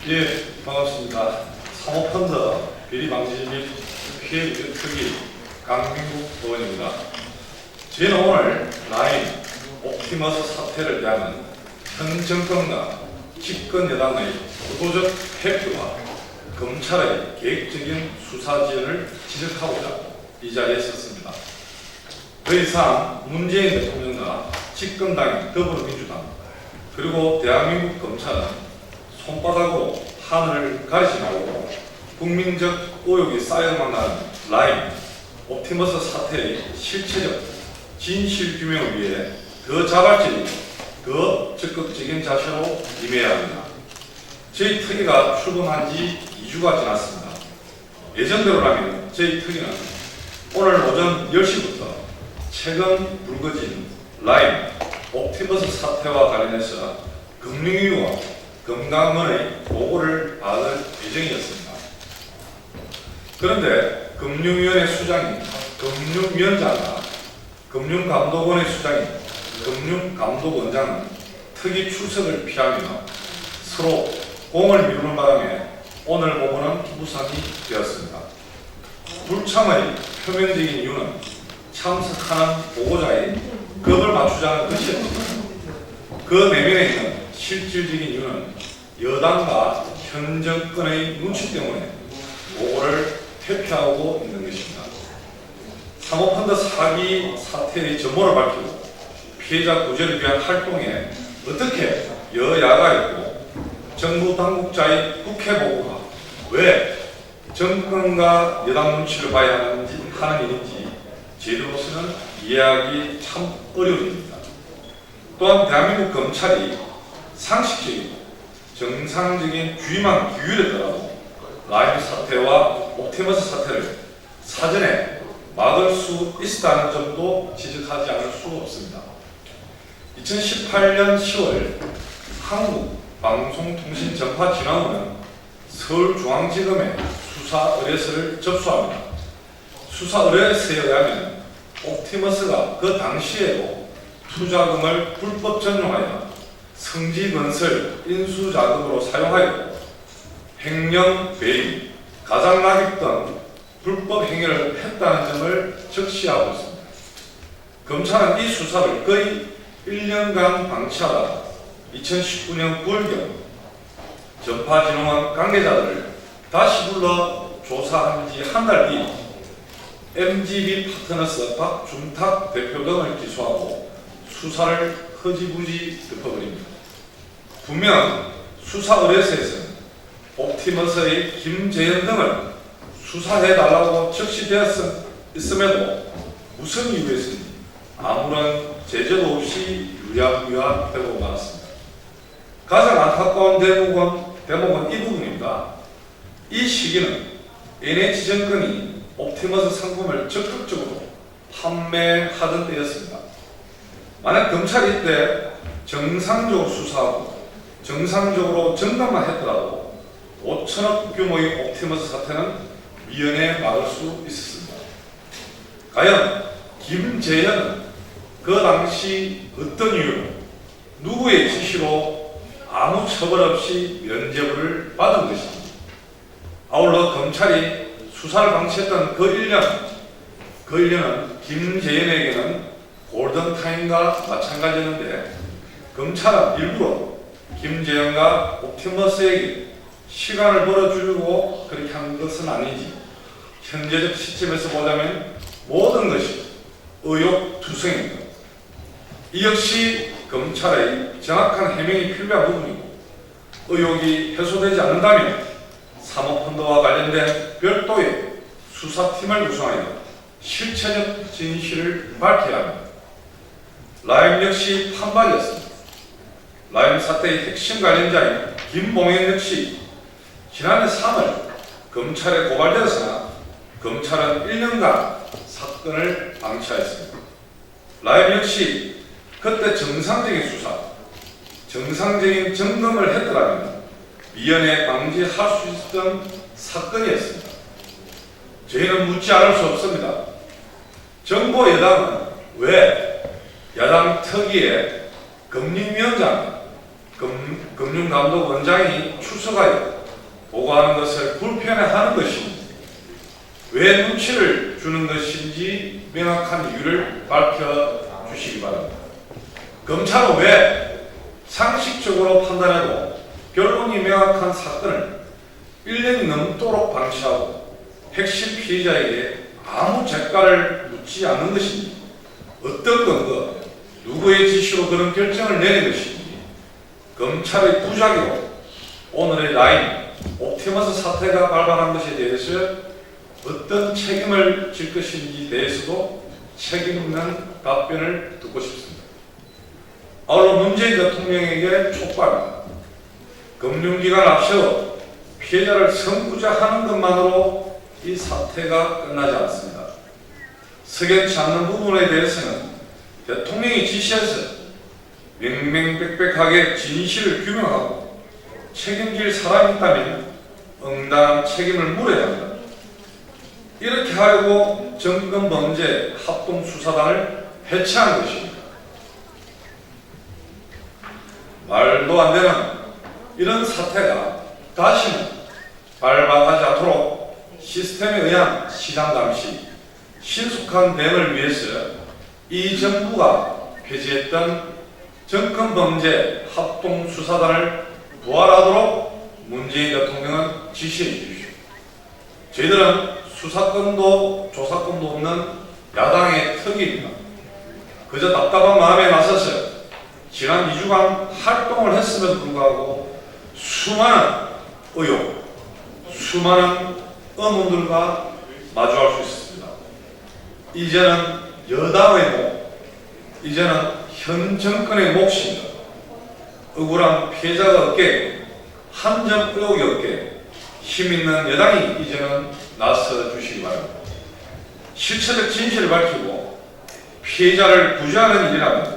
예, 반갑습니다. 사모펀드 비리 방지 및 피해 특위 강민국 의원입니다. 저희는 오늘 라임 옵티머스 사태를 대하는 현 정권과 집권 여당의 의도적 회피와 검찰의 계획적인 수사 지연을 지적하고자 이 자리에 섰습니다. 더 이상 문재인 대통령과 집권당인 더불어민주당 그리고 대한민국 검찰은 손바닥으로 하늘을 가리지 말고 국민적 의혹이 쌓여만 가는 라임 옵티머스 사태의 실체적 진실 규명을 위해 더 자발적이고 더 적극적인 자세로 임해야 합니다. 저희 특위가 출범한 지 2주가 지났습니다. 예정대로라면 저희 특위는 오늘 오전 10시부터 최근 불거진 라임 옵티머스 사태와 관련해서 금융위와 금감원의 보고를 받을 예정이었습니다. 그런데 금융위원회 수장인 금융위원장과 금융감독원의 수장인 금융감독원장은 특위 출석을 피하며 서로 공을 미루는 바람에 오늘 보고는 무산이 되었습니다. 불참의 표면적인 이유는 참석하는 보고자의 겁을 맞추자는 것이었지만 그 내면에 있는 실질적인 이유는 여당과 현 정권의 눈치 때문에 보고를 회피하고 있는 것입니다. 사모펀드 사기 사태의 전모를 밝히고 피해자 구제를 위한 활동에 어떻게 여야가 있고 정부 당국자의 국회 보고가 왜 정권과 여당 눈치를 봐야 하는 일인지 저희들로서는 이해하기 참 어려운 일입니다. 또한 대한민국 검찰이 상식적이고 정상적인 주의만 기울였더라도 라임 사태와 옵티머스 사태를 사전에 막을 수 있었다는 점도 지적하지 않을 수가 없습니다. 2018년 10월 한국방송통신정보진흥원은 서울중앙지검에 수사 의뢰서를 접수합니다. 수사 의뢰서에 의하면 옵티머스가 그 당시에도 투자금을 불법 전용하여 성지건설 인수자금으로 사용하였고 횡령, 배임, 가장납입 등 불법 행위를 했다는 점을 적시하고 있습니다. 검찰은 이 수사를 거의 1년간 방치하다가 2019년 9월경 전파진흥원 관계자들을 다시 불러 조사한 지 한 달 뒤 MGB 파트너스 박준탁 대표 등을 기소하고 수사를 허지부지 덮어버립니다. 분명 수사 의뢰서에서는 옵티머스의 김재현 등을 수사해달라고 적시되었음에도 무슨 이유에서인지 아무런 제재도 없이 유야무야 되고 말았습니다. 가장 안타까운 대목은 이 부분입니다. 이 시기는 NH정권이 옵티머스 상품을 적극적으로 판매하던 때였습니다. 만약 검찰이 이때 정상적으로 수사하고 정상적으로 정당만 했더라도 5천억 규모의 옵티머스 사태는 미연에 막을 수 있었습니다. 과연 김재현은 그 당시 어떤 이유로 누구의 지시로 아무 처벌 없이 면죄부를 받은 것인지, 아울러 검찰이 수사를 방치했던 그 1년은 김재현에게는 골든타임과 마찬가지였는데 검찰은 일부러 김재현과 옵티머스에게 시간을 벌어주려고 그렇게 한 것은 아닌지 현재적 시점에서 보자면 모든 것이 의혹투성입니다. 이 역시 검찰의 정확한 해명이 필요한 부분이고 의혹이 해소되지 않는다면 사모펀드와 관련된 별도의 수사팀을 구성하여 실체적 진실을 밝혀야 합니다. 라임 역시 판박이었습니다. 라임 사태의 핵심 관련자인 김봉현 역시 지난해 3월 검찰에 고발되었으나 검찰은 1년간 사건을 방치하였습니다. 라임 역시 그때 정상적인 수사, 정상적인 점검을 했더라면 미연에 방지할 수 있었던 사건이었습니다. 저희는 묻지 않을 수 없습니다. 정부 여당은 왜 야당 특위에 금융위원장, 금융감독원장이 출석하여 보고하는 것을 불편해하는 것인지, 왜 눈치를 주는 것인지 명확한 이유를 밝혀주시기 바랍니다. 검찰은 왜 상식적으로 판단해도 결론이 명확한 사건을 1년이 넘도록 방치하고 핵심 피해자에게 아무 재가를 묻지 않는 것인지, 어떤 근거, 누구의 지시로 그런 결정을 내린 것인지, 검찰의 부작용, 오늘의 라인, 옵티머스 사태가 발발한 것에 대해서 어떤 책임을 질 것인지에 대해서도 책임 있는 답변을 듣고 싶습니다. 아울러 문재인 대통령에게 촉구합니다. 금융기관 앞세워 피해자를 선구자하는 것만으로 이 사태가 끝나지 않습니다. 석연치 않는 부분에 대해서는 대통령이 지시해서 명명백백하게 진실을 규명하고 책임질 사람이 있다면 응당한 책임을 물어야 합니다. 이렇게 하려고 정권범죄 합동수사단을 해체한 것입니다. 말도 안 되는 이런 사태가 다시는 발발하지 않도록 시스템에 의한 시장 감시, 신속한 대응을 위해서 이 정부가 폐지했던 정권범죄 합동수사단을 부활하도록 문재인 대통령은 지시해 주십시오. 저희들은 수사권도 조사권도 없는 야당의 특위입니다. 그저 답답한 마음에 나서서 지난 2주간 활동을 했음에도 불구하고 수많은 의혹, 수많은 의문들과 마주할 수 있습니다. 이제는 여당의 목, 이제는 현 정권의 몫입니다. 억울한 피해자가 없게, 한 점 의혹이 없게 힘있는 여당이 이제는 나서 주시기 바랍니다. 실체적 진실을 밝히고 피해자를 구제하는 일이라면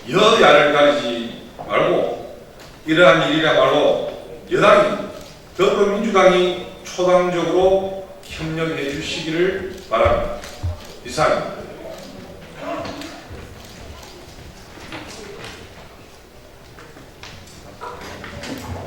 여야를 가리지 말고 이러한 일이야말로 여당이, 더불어민주당이 초당적으로 협력해 주시기를 바랍니다. 이상입니다.